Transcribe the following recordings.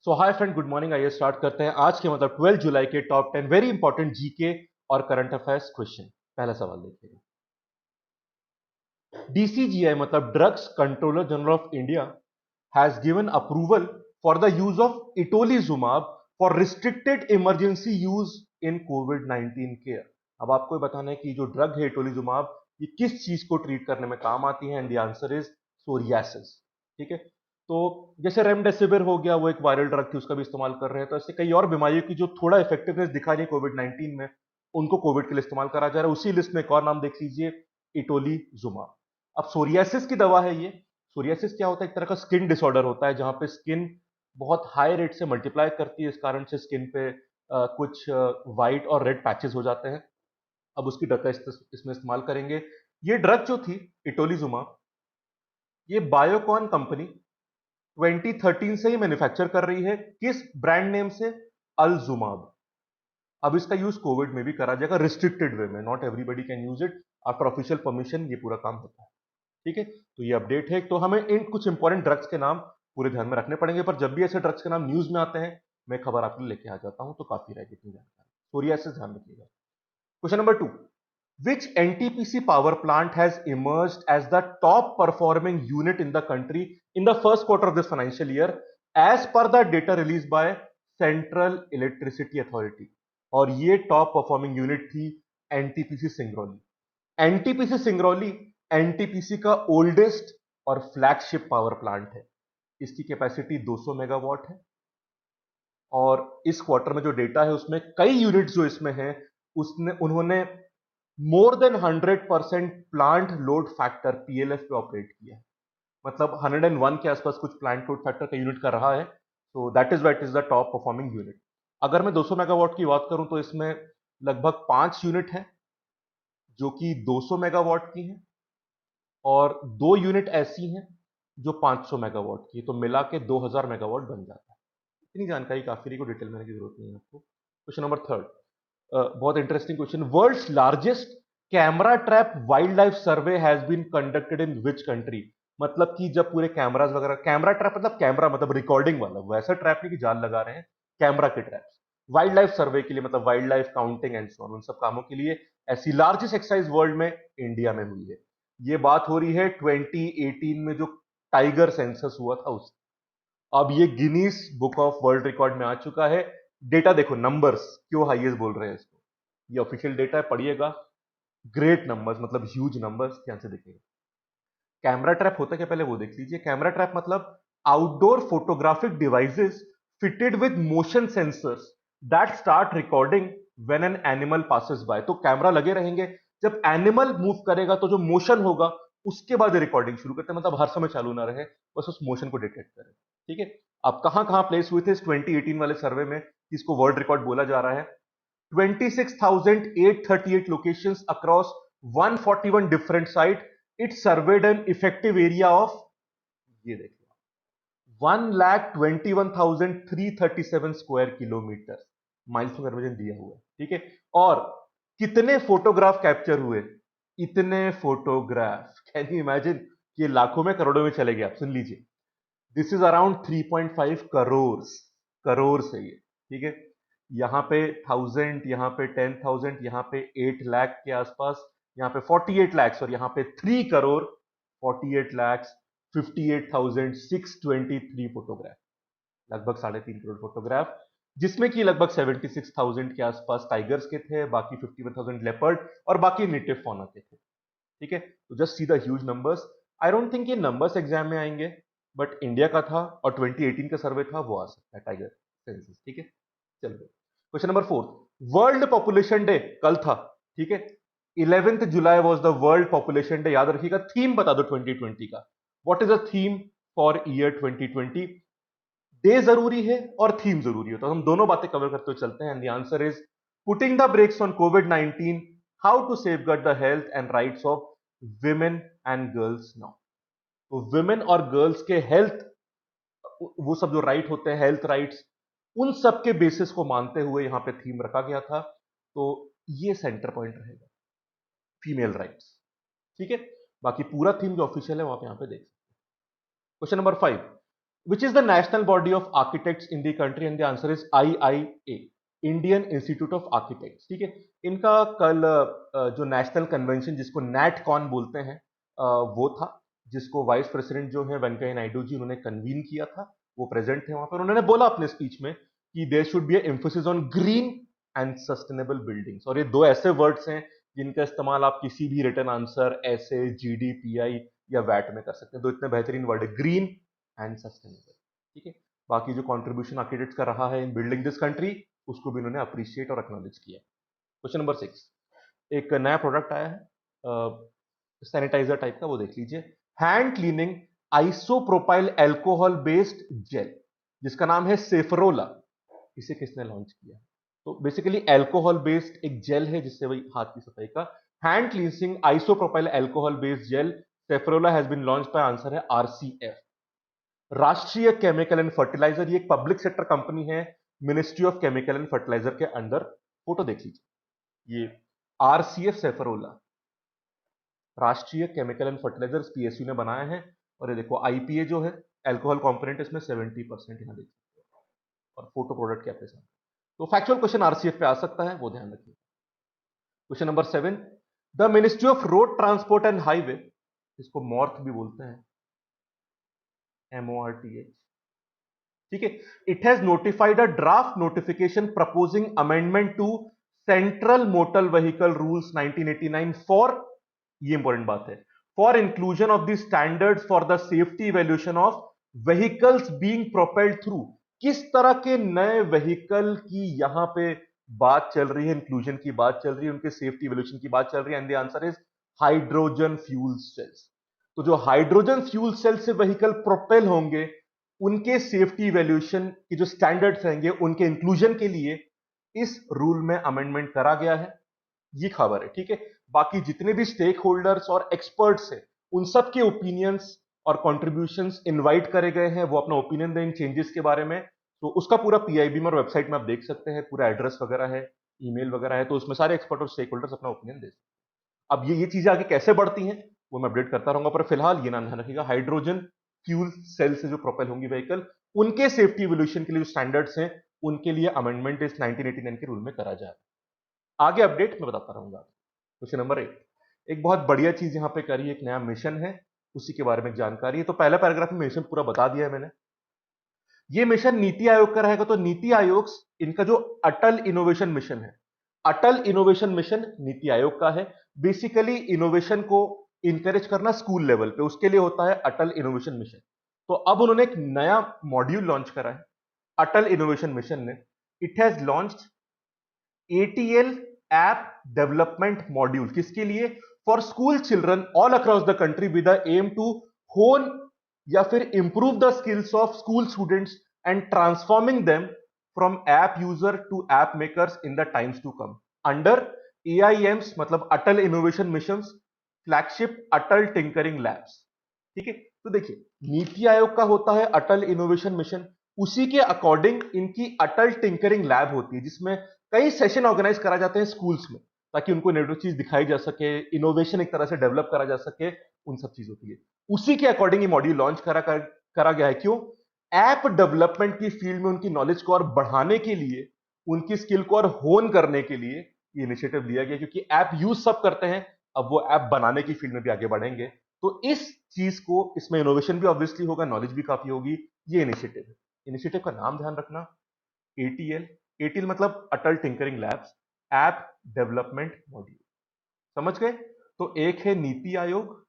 सो hi friend, good morning. आइए start करते हैं आज के मतलब 12 जुलाई के टॉप 10 वेरी इंपॉर्टेंट जीके और करंट अफेयर्स क्वेश्चन। पहला सवाल देखिए। डीसीजीआई मतलब drugs controller general of India has given approval for the use of itolizumab for restricted emergency use in covid 19 care. अब आपको ये बताना है कि जो ड्रग है इटोलीजुमाब ये किस चीज को ट्रीट करने में काम आती है, and the answer is psoriasis. ठीक है, तो जैसे रेमडेसिविर हो गया, वो एक वायरल ड्रग थी, उसका भी इस्तेमाल कर रहे हैं, तो ऐसे कई और बीमारियों की जो थोड़ा इफेक्टिवनेस दिखा रही है कोविड 19 में, उनको कोविड के लिए इस्तेमाल करा जा रहा है। उसी लिस्ट में एक और नाम देख लीजिए, इटोलीजुमाब। अब सोरियासिस की दवा है ये। सोरियासिस क्या होता है? एक तरह का स्किन डिसऑर्डर होता है जहां पे स्किन बहुत हाई रेट से मल्टीप्लाई करती है, इस कारण से स्किन पे कुछ वाइट और रेड पैचेस हो जाते हैं। अब उसकी ड्रग का इसमें इस्तेमाल करेंगे। ये ड्रग जो थी इटोलीजुमाब, ये बायोकॉन कंपनी 2013 से ही मैन्युफैक्चर कर रही है। किस ब्रांड नेम से? अलजुमाब। अब इसका यूज कोविड में भी करा जाएगा रिस्ट्रिक्टेड वे में, not everybody can use it. After official permission ये पूरा काम होता है। ठीक है, तो ये अपडेट है। तो हमें इन कुछ इंपॉर्टेंट ड्रग्स के नाम पूरे ध्यान में रखने पड़ेंगे, पर जब भी ऐसे ड्रग्स के नाम न्यूज में आते हैं मैं खबर आपके लिए लेके आ जाता हूं, तो काफी रहेगी इतनी जानकारी। सोरियासिस ध्यान रखिएगा। Question number 2। Which NTPC power plant has emerged as the top performing unit in the country in the first quarter of this financial year as per the data released by Central Electricity Authority? और ये top performing unit थी NTPC Singrauli. NTPC Singrauli NTPC का oldest और flagship power plant है। इसकी capacity 200 megawatt है, और इस क्वार्टर में जो डेटा है उसमें कई यूनिट जो इसमें हैं उसने उन्होंने more than 100% plant load factor PLF पे ऑपरेट किया है। मतलब 101 के आसपास कुछ प्लांट लोड फैक्टर का यूनिट कर रहा है। So that is what is the top performing unit. अगर मैं 200 मेगावाट की बात करूं तो इसमें लगभग 5 यूनिट है जो कि 200 मेगावाट की हैं, और 2 यूनिट ऐसी हैं जो 500 मेगावाट की, तो मिला के 2000 मेगावाट बन जाता है। इतनी जानकारी काफी रही, को डिटेल में की जरूरत नहीं है आपको। क्वेश्चन नंबर 3, बहुत interesting question. World's largest camera trap wild life survey has been conducted in which country? मतलब कि जब पूरे कैमरास वगैरह, कैमरा ट्रैप मतलब कैमरा मतलब रिकॉर्डिंग वाला, वैसा ट्रैप नहीं कि जाल लगा रहे हैं, कैमरा के ट्रैप्स। वाइल्ड लाइफ सर्वे के लिए मतलब wild life counting and so on, उन सब कामों के लिए ऐसी लार्जेस्ट एक्सरसाइज वर्ल्ड में इंडिया में हुई है। ये बात हो रही है 2018 में जो टाइगर सेंसस हुआ था उस। अब ये Guinness book of world record में आ चुका है। डेटा देखो, नंबर्स क्यों हाईएस्ट बोल रहे हैं इसको, ये ऑफिशियल डेटा है, पढ़िएगा। ग्रेट नंबर्स मतलब ह्यूज नंबर्स, ध्यान से देखिएगा। कैमरा ट्रैप होता क्या, पहले वो देख लीजिए। कैमरा ट्रैप मतलब outdoor photographic devices fitted with motion sensors that start recording when an animal passes by. तो कैमरा लगे रहेंगे, जब एनिमल मूव करेगा तो जो मोशन होगा उसके बाद रिकॉर्डिंग शुरू करते हैं, मतलब हर समय चालू ना रहे, बस उस मोशन को डिटेक्ट करें। ठीक है, अब कहां कहां प्लेस हुए थे इस 2018 वाले सर्वे में, इसको वर्ल्ड रिकॉर्ड बोला जा रहा है। 26,838 locations across 141 different sites. It surveyed an effective area of, ये देखिए, 1,21,337 स्क्वायर किलोमीटर। माइल्स में कन्वर्जन दिया हुआ है। ठीक है, और कितने फोटोग्राफ कैप्चर हुए? इतने फोटोग्राफ, कैन यू इमेजिन? ये लाखों में करोड़ों में चले गए। आप सुन लीजिए, this is around 3.5 crore. Crore से ये, ठीक है, यहां पे 1000, यहां पे 10,000, यहां पे 8 लाख के आसपास, यहां पे 48 लाख, और यहां पे 3 करोड़ 48 लाख 58,623 फोटोग्राफ। लगभग 3.5 करोड़ फोटोग्राफ, जिसमें कि लगभग 76,000 के आसपास टाइगर्स के थे, बाकी 51,000 लेपर्ड, और बाकी नेटिव फौना के थे। ठीक है, तो just see the huge numbers. I don't think ये नंबर्स एग्जाम में आएंगे, बट इंडिया का था और 2018 का सर्वे था, वो आ सकता है टाइगर सेंसस। ठीक है, चलिए question number 4। World population day कल था। ठीक है, 11th July was the world population day. याद रखिएगा, थीम बता दो 2020 का। What is the theme for year 2020? Day जरूरी है और थीम जरूरी है, तो हम दोनों बातें कवर करते हुए चलते हैं। And the answer is putting the brakes on covid 19, how to safeguard the health and rights of women and girls now. तो विमेन और गर्ल्स के हेल्थ, वो सब जो राइट होते हैं, हेल्थ राइट्स, उन सब के बेसिस को मानते हुए यहां पे थीम रखा गया था। तो ये सेंटर पॉइंट रहेगा, फीमेल राइट्स। ठीक है, बाकी पूरा थीम जो ऑफिशियल है वो आप यहां पे देख सकते हैं। Question number 5। Which is the national body of architects in the country? And the answer is IIA, Indian institute of architects. ठीक है, इनका कल जो नेशनल कन्वेंशन जिसको नैट कॉन बोलते हैं वो था, जिसको वाइस प्रेसिडेंट जो है वेंकैया नायडू जी उन्होंने कन्वीन किया था. वो प्रेजेंट थे वहां पर. उन्होंने बोला अपने स्पीच में कि there should be emphasis on green and sustainable buildings. और ये दो ऐसे वर्ड्स हैं जिनका इस्तेमाल आप किसी भी रिटर्न आंसर, ऐसे, जीडीपीआई या वैट में कर सकते हैं. दो इतने बेहतरीन वर्ड है, ग्रीन एंड सस्टेनेबल. ठीक है, बाकी जो कंट्रीब्यूशन आर्किटेक्ट्स का रहा है इन बिल्डिंग दिस कंट्री, उसको भी उन्होंने अप्रिशिएट और एक्नॉलेज किया. क्वेश्चन नंबर 6, एक नया प्रोडक्ट आया है सैनिटाइजर टाइप का, वो देख लीजिए. Hand cleaning isopropyl alcohol based gel, जिसका नाम है सेफरोला. इसे किसने लॉन्च किया? तो बेसिकली एल्कोहल बेस्ड एक जेल है जिससे वही हाथ की सफाई का. Hand cleansing isopropyl alcohol based gel Safrola has been launch by. Answer है RCF, Rashtriya chemical and fertilizer. ये एक पब्लिक सेक्टर कंपनी है ministry of chemical and fertilizer के अंडर. फोटो देख लीजिए, ये आरसीएफ सेफरोला, राष्ट्रीय केमिकल एंड फर्टिलाइजर, पीएसयू ने बनाया है. और ये देखो आईपीए जो है एल्कोहल कंपोनेंट इसमें 70% यहां देख सकते हो. और फोटो प्रोडक्ट के आपके साथ. तो फैक्चुअल क्वेश्चन आरसीएफ पे आ सकता है, वो ध्यान रखिए. Question number 7, the ministry of road transport and highway, इसको मॉर्थ भी बोलते हैं, MORTH. ठीक है, it has notified a draft notification proposing amendment to central motor vehicle rules 1989 for, ये इंपॉर्टेंट बात है, for inclusion of the standards for the safety evaluation of vehicles being propelled through. किस तरह के नए व्हीकल की यहां पे बात चल रही है, इंक्लूजन की बात चल रही है, उनके सेफ्टी इवैल्यूएशन की बात चल रही है. And the answer is hydrogen fuel cells. तो जो हाइड्रोजन फ्यूल सेल से व्हीकल प्रोपेल होंगे, उनके सेफ्टी इवैल्यूएशन के जो स्टैंडर्ड्स रहेंगे, उनके इंक्लूजन के लिए इस रूल में अमेंडमेंट करा गया है. ये खबर है. ठीक है, बाकी जितने भी स्टेक होल्डर्स और एक्सपर्ट्स हैं, उन सब के ओपिनियंस और कॉन्ट्रीब्यूशंस इनवाइट करे गए हैं. वो अपना ओपिनियन दें इन चेंजेस के बारे में. तो उसका पूरा पीआईबी में और वेबसाइट में आप देख सकते हैं, पूरा एड्रेस वगैरह है, ईमेल वगैरह है. तो उसमें सारे एक्सपर्ट और स्टेक होल्डर्स अपना ओपिनियन दे सकते हैं. अब ये चीजें आगे कैसे बढ़ती हैं वो मैं अपडेट करता रहूंगा, पर फिलहाल ये नाम ध्यान रखिएगा, हाइड्रोजन फ्यूल सेल से जो प्रोपेल होंगी व्हीकल, उनके सेफ्टी इवोल्यूशन के लिए जो स्टैंडर्ड्स हैं, उनके लिए अमेंडमेंट इस 1989 के रूल में करा जाए. आगे अपडेट मैं बताता रहूंगा. क्वेश्चन नंबर 8, एक बहुत बढ़िया चीज यहां पे करी, एक नया मिशन है, उसी के बारे में जानकारी है. तो पहला पैराग्राफ में मिशन पूरा बता दिया है मैंने. ये मिशन नीति आयोग का रहेगा. तो नीति आयोग, इनका जो अटल इनोवेशन मिशन है, अटल इनोवेशन मिशन नीति आयोग का है. बेसिकली इनोवेशन को इंकरेज करना स्कूल लेवल पे, उसके लिए होता है अटल इनोवेशन मिशन. तो अब उन्होंने एक नया मॉड्यूल लॉन्च करा है अटल इनोवेशन मिशन ने. It has launched ATL app development module. किसके लिए? For school children all across the country with the aim to hone या फिर improve the skills of school students and transforming them from app user to app makers in the times to come under AIM's मतलब Atal innovation mission flagship Atal tinkering labs. ठीक है, तो देखिए नीति आयोग का होता है अटल इनोवेशन मिशन, उसी के अकॉर्डिंग इनकी अटल टिंकरिंग लैब होती है, जिसमें कई सेशन ऑर्गेनाइज करा जाते हैं स्कूल्स में, ताकि उनको नेटवर्क चीज दिखाई जा सके, इनोवेशन एक तरह से डेवलप करा जा सके, उन सब चीज होती है. उसी के अकॉर्डिंग ये मॉड्यूल लॉन्च करा गया है. क्यों? ऐप डेवलपमेंट की फील्ड में उनकी नॉलेज को और बढ़ाने के लिए, उनकी स्किल को और होन करने के लिए ये इनिशिएटिव लिया गया, क्योंकि ऐप यूज सब करते हैं, अब वो ऐप बनाने की फील्ड में भी आगे बढ़ेंगे. तो इस चीज को, इसमें इनोवेशन भी ऑब्वियसली होगा, नॉलेज भी काफी होगी. ये इनिशिएटिव है. इनिशिएटिव का नाम ध्यान रखना, ATL मतलब Atal tinkering labs app development module. समझ गए? तो एक है नीति आयोग,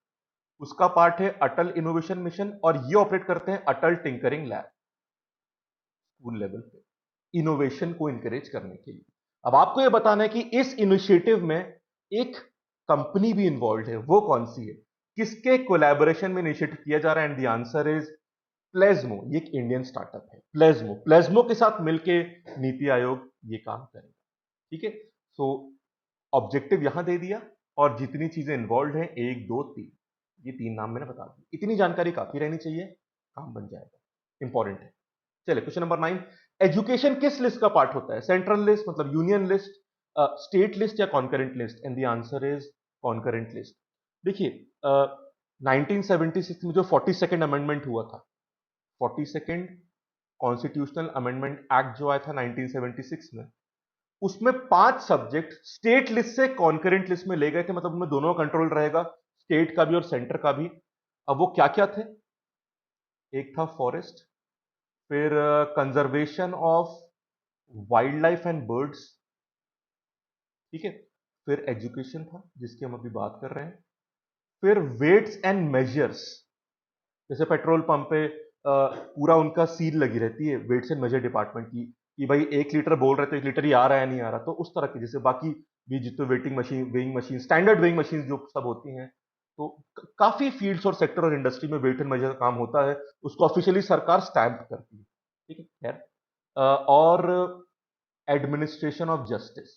उसका पार्ट है अटल इनोवेशन मिशन, और ये ऑपरेट करते हैं अटल टिंकरिंग लैब स्कूल लेवल पे, इनोवेशन को इंकरेज करने के लिए. अब आपको यह बताना है कि इस इनिशिएटिव में एक कंपनी भी इन्वॉल्व है. वो कौन सी है, किसके कोलैबोरेशन में इनिशिएटिव किया जा रहा है? And the answer is plasmo. ये एक इंडियन स्टार्टअप है, प्लेजमो के साथ मिलके नीति आयोग ये काम करेगा. ठीक है, सो ऑब्जेक्टिव यहां दे दिया, और जितनी चीजें इन्वॉल्व हैं, 1 2 3, ये 3 नाम मैंने बता दी. इतनी जानकारी काफी रहनी चाहिए, काम बन जाएगा, इंपॉर्टेंट है. चलिए क्वेश्चन नंबर 9, एजुकेशन किस लिस्ट का पार्ट होता है? सेंट्रल लिस्ट मतलब यूनियन लिस्ट, स्टेट लिस्ट या concurrent list? And the answer is concurrent list. देखिए 1976 में जो 42nd अमेंडमेंट हुआ था, 42nd कॉन्स्टिट्यूशनल अमेंडमेंट एक्ट जो आया था 1976 में, उसमें 5 सब्जेक्ट स्टेट लिस्ट से कॉन्करेंट लिस्ट में ले गए थे, मतलब उनमें दोनों कंट्रोल रहेगा, स्टेट का भी और सेंटर का भी। अब वो क्या क्या थे? एक था फॉरेस्ट, फिर conservation of wild life and birds, ठीक है, फिर एजुकेशन था जिसकी हम अभी बात कर रहे हैं, फिर वेट्स एंड मेजर्स, जैसे पेट्रोल पंप पे पूरा उनका सील लगी रहती है वेट्स एंड मेजर डिपार्टमेंट की, कि भाई 1 लीटर बोल रहे तो 1 लीटर ही आ रहा है नहीं आ रहा, तो उस तरह की, जैसे बाकी भी जितने waiting machine, weighing machine, standard weighing machine जो सब होती हैं, तो काफी फील्ड्स और सेक्टर और इंडस्ट्री में वेट एंड मेजर का काम होता है, उसको ऑफिशियली सरकार स्टैंप करती है, ठीक है। खैर, और एडमिनिस्ट्रेशन ऑफ जस्टिस,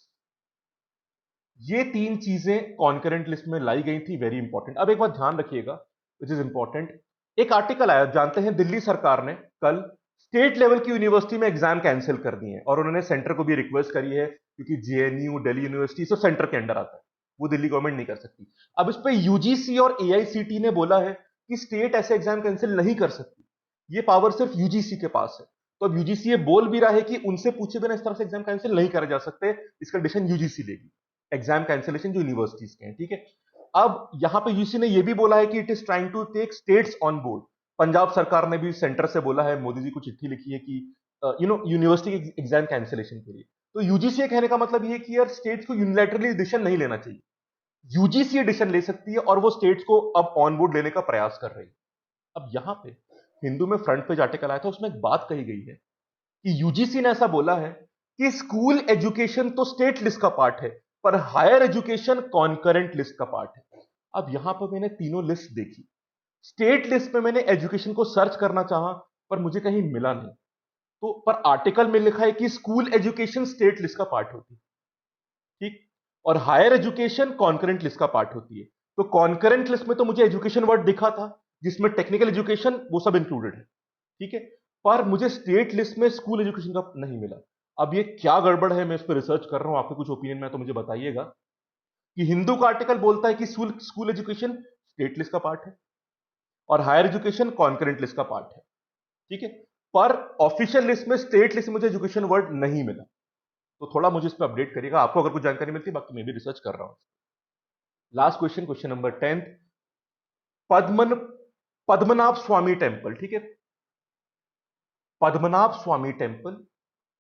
ये 3 चीजें कॉन्करेंट लिस्ट में लाई गई थी, वेरी इंपॉर्टेंट। अब एक बात ध्यान रखिएगा विच इज इंपॉर्टेंट, एक आर्टिकल आया, जानते हैं दिल्ली सरकार ने कल स्टेट लेवल की यूनिवर्सिटी में एग्जाम कैंसिल कर दिए हैं, और उन्होंने सेंटर को भी रिक्वेस्ट करी है, क्योंकि JNU, Delhi university sub centre के अंडर आता है, वो दिल्ली गवर्नमेंट नहीं कर सकती। अब इस पे यूजीसी और एआईसीटी ने बोला है कि स्टेट ऐसे एग्जाम कैंसिल नहीं कर सकती, ये पावर सिर्फ यूजीसी के पास है। तो अब यूजीसी ये बोल भी रहा है कि उनसे पूछे बिना इस तरह से एग्जाम कैंसिल नहीं करे जा सकते, इसका डिसीजन यूजीसी लेगी, एग्जाम कैंसिलेशन जो यूनिवर्सिटीज के हैं, ठीक है। अब यहां पे यूसी ने यह भी बोला है कि it is trying to take states on board, Punjab सरकार ने भी सेंटर से बोला है, मोदी जी को चिट्ठी लिखी है कि यूनिवर्सिटी के एग्जाम कैंसिलेशन के लिए। तो यूजीसी कहने का मतलब ये कि यार स्टेट्स को यूनिलैटरली डिसीजन नहीं लेना चाहिए, यूजीसी डिसीजन ले सकती है, और वो स्टेट्स को अब ऑन बोर्ड लेने का प्रयास कर रही है। अब यहां पे हिंदू में फ्रंट पेज आर्टिकल आया था, उसमें एक बात कही गई है कि यूजीसी ने ऐसा बोला है कि स्कूल एजुकेशन तो स्टेट लिस्ट का पार्ट है, पर हायर एजुकेशन कॉन्करेंट लिस्ट का पार्ट है। अब यहां पर मैंने तीनों लिस्ट देखी, स्टेट लिस्ट में मैंने एजुकेशन को सर्च करना चाहा, पर मुझे कहीं मिला नहीं, तो पर आर्टिकल में लिखा है कि स्कूल एजुकेशन स्टेट लिस्ट का पार्ट होती है, ठीक, और हायर एजुकेशन कॉन्करेंट लिस्ट का पार्ट होती है। तो कॉन्करेंट लिस्ट में तो मुझे एजुकेशन वर्ड दिखा था, जिसमें टेक्निकल एजुकेशन वो सब इंक्लूडेड है, ठीक है, पर मुझे स्टेट लिस्ट में स्कूल एजुकेशन का नहीं मिला। अब ये क्या गड़बड़ है, मैं इस पर रिसर्च कर रहा हूं, आपके कुछ ओपिनियन में तो मुझे बताइएगा। कि हिंदू का आर्टिकल बोलता है कि स्कूल एजुकेशन स्टेट लिस्ट का पार्ट है और हायर एजुकेशन कॉन्करेंट लिस्ट का पार्ट है, ठीक है, पर ऑफिशियल लिस्ट में स्टेट लिस्ट में मुझे एजुकेशन वर्ड नहीं मिला, तो थोड़ा मुझे इस पर अपडेट करिएगा, आपको अगर कुछ जानकारी मिलती है, बाकी मैं भी रिसर्च कर रहा हूं। लास्ट क्वेश्चन, क्वेश्चन नंबर 10, पद्मन पद्मनाभ स्वामी टेम्पल, ठीक है, पद्मनाभ स्वामी टेम्पल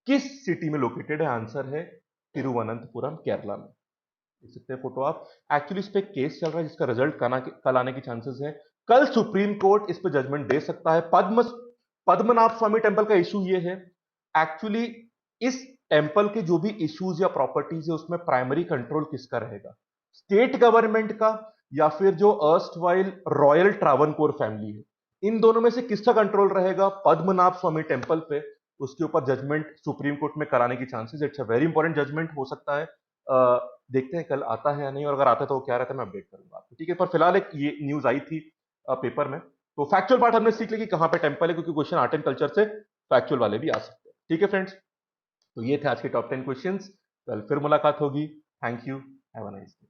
किस सिटी में लोकेटेड है? आंसर है तिरुवनंतपुरम, केरला में। देख सकते हैं फोटो आप। एक्चुअली इस पे केस चल रहा है जिसका रिजल्ट कल आने की चांसेस है, कल सुप्रीम कोर्ट इस पे जजमेंट दे सकता है। पद्मनाभ स्वामी टेम्पल का इशू ये है, एक्चुअली इस टेम्पल के जो भी इश्यूज या प्रॉपर्टीज है उसमें प्राइमरी कंट्रोल किसका रहेगा, स्टेट गवर्नमेंट का या फिर जो अर्स्टवाइल रॉयल ट्रावनकोर फैमिली है, इन दोनों में से किसका कंट्रोल रहेगा पद्मनाभ स्वामी टेम्पल पे, उसके ऊपर जजमेंट सुप्रीम कोर्ट में कराने की chances, it's a very important judgment हो सकता है। देखते हैं कल आता है या नहीं, और अगर आता है तो क्या रहता है मैं अपडेट करूंगा आपको, ठीक है। पर फिलहाल एक ये न्यूज आई थी पेपर में, तो फैक्चुअल पार्ट हमने सीख लिया कि कहां पे टेम्पल है, क्योंकि क्वेश्चन आर्ट एंड कल्चर से फैक्चुअल वाले भी आ सकते हैं, ठीक है फ्रेंड्स। तो ये थे आज के टॉप 10 क्वेश्चंस, कल फिर मुलाकात होगी। Thank you, have a nice day.